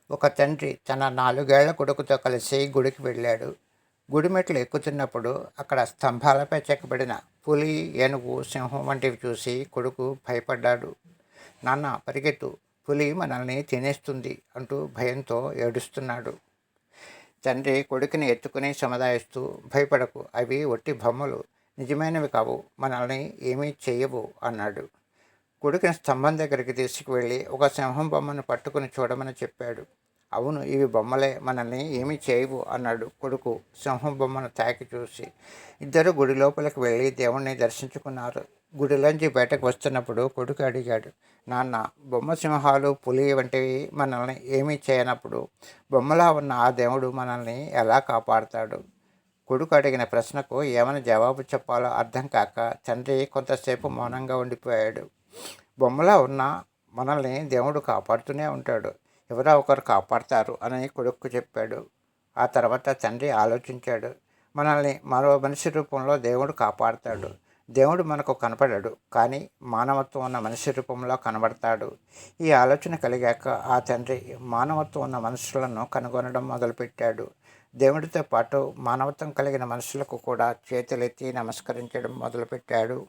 ఒక తండ్రి తన 4 ఏళ్ల కొడుకుతో కలిసి గుడికి వెళ్ళాడు. గుడి మెట్లు ఎక్కుతున్నప్పుడు అక్కడ స్తంభాలపై చెక్కబడిన పులి, ఏనుగు, సింహం వంటివి చూసి కొడుకు భయపడ్డాడు. నాన్న పరిగెత్తు, పులి మనల్ని తినేస్తుంది అంటూ భయంతో ఏడుస్తున్నాడు. తండ్రి కొడుకుని ఎత్తుకుని సముదాయిస్తూ, భయపడకు, అవి ఒట్టి బొమ్మలు, నిజమైనవి కావు, మనల్ని ఏమీ చెయ్యవు అన్నాడు. కొడుకుని స్తంభం దగ్గరికి తీసుకువెళ్ళి ఒక సింహం బొమ్మను పట్టుకుని చూడమని చెప్పాడు. అవును, ఇవి బొమ్మలే, మనల్ని ఏమీ చేయవు అన్నాడు కొడుకు సింహం బొమ్మను తాకి చూసి. ఇద్దరు గుడి లోపలికి వెళ్ళి దేవుణ్ణి దర్శించుకున్నారు. గుడిలోంచి బయటకు వస్తున్నప్పుడు కొడుకు అడిగాడు, నాన్న, బొమ్మ సింహాలు, పులి వంటివి మనల్ని ఏమీ చేయనప్పుడు బొమ్మలా ఉన్న ఆ దేవుడు మనల్ని ఎలా కాపాడుతాడు? కొడుకు అడిగిన ప్రశ్నకు ఏమని జవాబు చెప్పాలో అర్థం కాక తండ్రి కొంతసేపు మౌనంగా ఉండిపోయాడు. బొమ్మలా ఉన్న మనల్ని దేవుడు కాపాడుతూనే ఉంటాడు, ఎవరో ఒకరు కాపాడతారు అని కొడుకు చెప్పాడు. ఆ తర్వాత తండ్రి ఆలోచించాడు. మనల్ని మరో మనిషి రూపంలో దేవుడు కాపాడతాడు. దేవుడు మనకు కనపడడు, కానీ మానవత్వం ఉన్న మనిషి రూపంలో కనబడతాడు. ఈ ఆలోచన కలిగాక ఆ తండ్రి మానవత్వం ఉన్న మనుషులను కనుగొనడం మొదలుపెట్టాడు. దేవుడితో పాటు మానవత్వం కలిగిన మనుషులకు కూడా చేతులెత్తి నమస్కరించడం మొదలుపెట్టాడు.